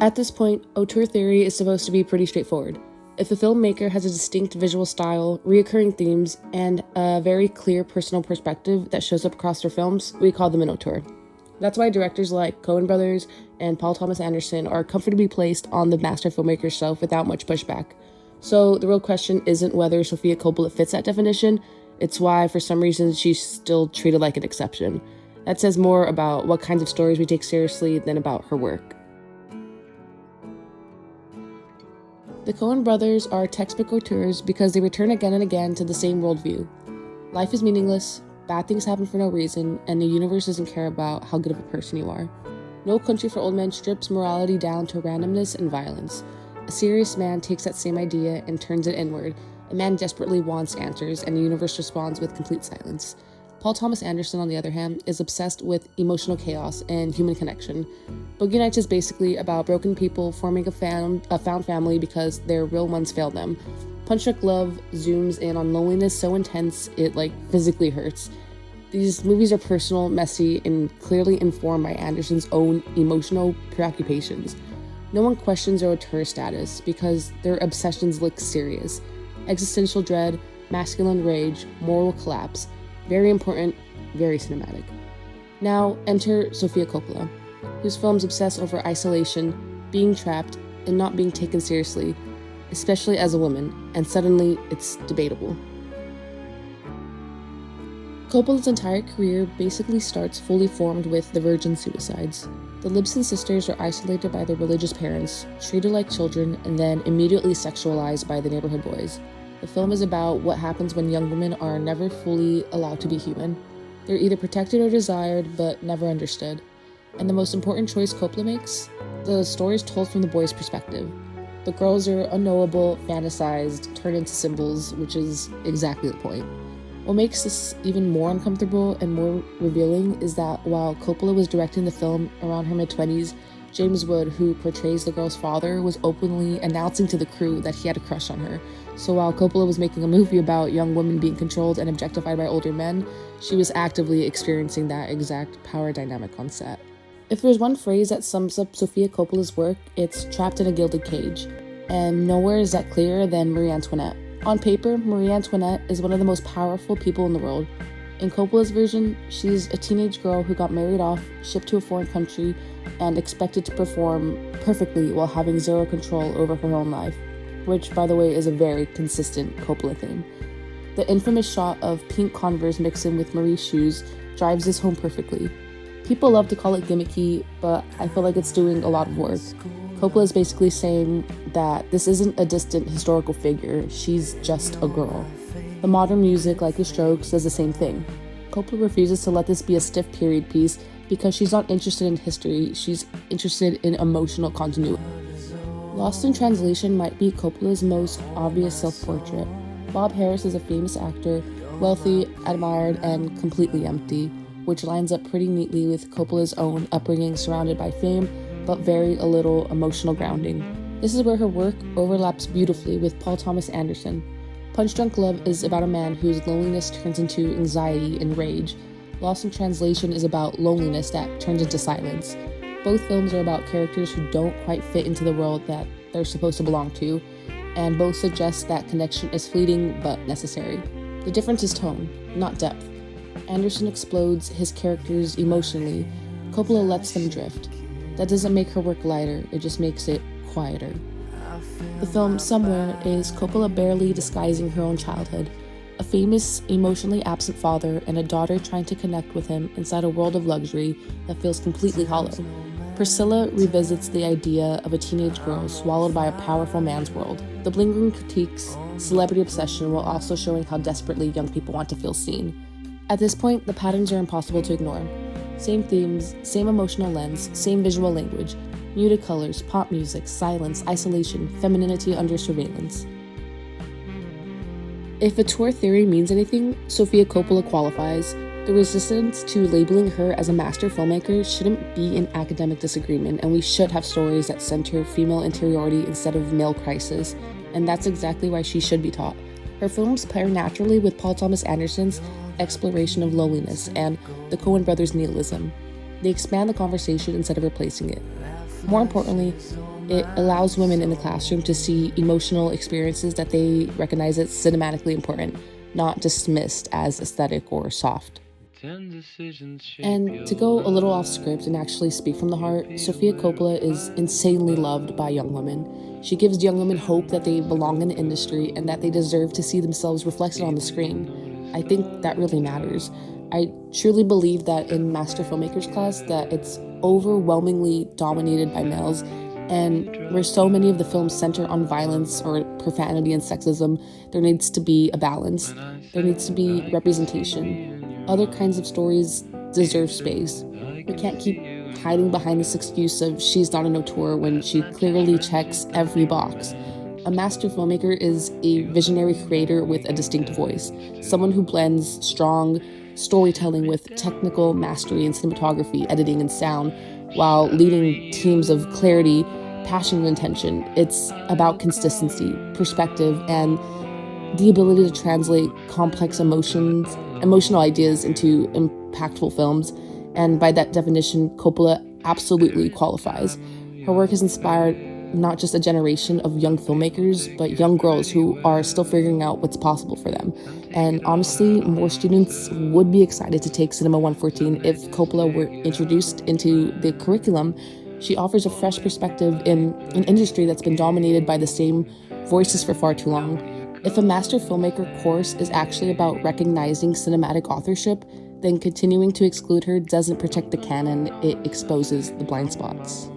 At this point, auteur theory is supposed to be pretty straightforward. If a filmmaker has a distinct visual style, reoccurring themes, and a very clear personal perspective that shows up across their films, we call them an auteur. That's why directors like Coen brothers and Paul Thomas Anderson are comfortably placed on the master filmmaker shelf without much pushback. So the real question isn't whether Sofia Coppola fits that definition, it's why for some reason she's still treated like an exception. That says more about what kinds of stories we take seriously than about her work. The Coen brothers are textbook auteurs because they return again and again to the same worldview. Life is meaningless, bad things happen for no reason, and the universe doesn't care about how good of a person you are. No Country for Old Men strips morality down to randomness and violence. A serious man takes that same idea and turns it inward. A man desperately wants answers, and the universe responds with complete silence. Paul Thomas Anderson, on the other hand, is obsessed with emotional chaos and human connection. Boogie Nights is basically about broken people forming a found family because their real ones failed them. Punch Drunk Love zooms in on loneliness so intense it physically hurts. These movies are personal, messy, and clearly informed by Anderson's own emotional preoccupations. No one questions their auteur status because their obsessions look serious. Existential dread, masculine rage, moral collapse. Very important, very cinematic. Now enter Sofia Coppola, whose films obsess over isolation, being trapped, and not being taken seriously, especially as a woman, and suddenly it's debatable. Coppola's entire career basically starts fully formed with the virgin suicides. The Libson sisters are isolated by their religious parents, treated like children, and then immediately sexualized by the neighborhood boys. The film is about what happens when young women are never fully allowed to be human. They're either protected or desired, but never understood. And the most important choice Coppola makes? The story is told from the boys' perspective. The girls are unknowable, fantasized, turned into symbols, which is exactly the point. What makes this even more uncomfortable and more revealing is that while Coppola was directing the film around her mid-20s, James Wood, who portrays the girl's father, was openly announcing to the crew that he had a crush on her. So while Coppola was making a movie about young women being controlled and objectified by older men, she was actively experiencing that exact power dynamic on set. If there's one phrase that sums up Sofia Coppola's work, it's trapped in a gilded cage. And nowhere is that clearer than Marie Antoinette. On paper, Marie Antoinette is one of the most powerful people in the world. In Coppola's version, she's a teenage girl who got married off, shipped to a foreign country, and expected to perform perfectly while having zero control over her own life, which, by the way, is a very consistent Coppola theme. The infamous shot of pink Converse mixed in with Marie's shoes drives this home perfectly. People love to call it gimmicky, but I feel like it's doing a lot of work. Coppola is basically saying that this isn't a distant historical figure, she's just a girl. The modern music, like The Strokes, does the same thing. Coppola refuses to let this be a stiff period piece because she's not interested in history, she's interested in emotional continuity. Lost in Translation might be Coppola's most obvious self-portrait. Bob Harris is a famous actor, wealthy, admired, and completely empty, which lines up pretty neatly with Coppola's own upbringing surrounded by fame, but very a little emotional grounding. This is where her work overlaps beautifully with Paul Thomas Anderson. Punch Drunk Love is about a man whose loneliness turns into anxiety and rage. Lost in Translation is about loneliness that turns into silence. Both films are about characters who don't quite fit into the world that they're supposed to belong to, and both suggest that connection is fleeting but necessary. The difference is tone, not depth. Anderson explodes his characters emotionally. Coppola lets them drift. That doesn't make her work lighter, it just makes it quieter. The film Somewhere is Coppola barely disguising her own childhood. A famous, emotionally absent father and a daughter trying to connect with him inside a world of luxury that feels completely hollow. Priscilla revisits the idea of a teenage girl swallowed by a powerful man's world. The lingering critiques celebrity obsession while also showing how desperately young people want to feel seen. At this point, the patterns are impossible to ignore. Same themes, same emotional lens, same visual language, muted colors, pop music, silence, isolation, femininity under surveillance. If auteur theory means anything, Sofia Coppola qualifies. The resistance to labeling her as a master filmmaker shouldn't be an academic disagreement, and we should have stories that center female interiority instead of male crisis, and that's exactly why she should be taught. Her films pair naturally with Paul Thomas Anderson's exploration of loneliness and the Coen brothers' nihilism. They expand the conversation instead of replacing it. More importantly, it allows women in the classroom to see emotional experiences that they recognize as cinematically important, not dismissed as aesthetic or soft. And to go a little off script and actually speak from the heart, Sofia Coppola is insanely loved by young women. She gives young women hope that they belong in the industry and that they deserve to see themselves reflected on the screen. I think that really matters. I truly believe that in Master Filmmakers class that it's overwhelmingly dominated by males, and where so many of the films center on violence or profanity and sexism, there needs to be a balance. There needs to be representation. Other kinds of stories deserve space. We can't keep hiding behind this excuse of she's not an auteur when she clearly checks every box. A master filmmaker is a visionary creator with a distinct voice, someone who blends strong storytelling with technical mastery in cinematography, editing, and sound, while leading teams of clarity, passion, and intention. It's about consistency, perspective, and the ability to translate complex emotional ideas into impactful films. And by that definition, Coppola absolutely qualifies. Her work has inspired not just a generation of young filmmakers, but young girls who are still figuring out what's possible for them. And honestly, more students would be excited to take Cinema 114 if Coppola were introduced into the curriculum. She offers a fresh perspective in an industry that's been dominated by the same voices for far too long. If a master filmmaker course is actually about recognizing cinematic authorship, then continuing to exclude her doesn't protect the canon, it exposes the blind spots.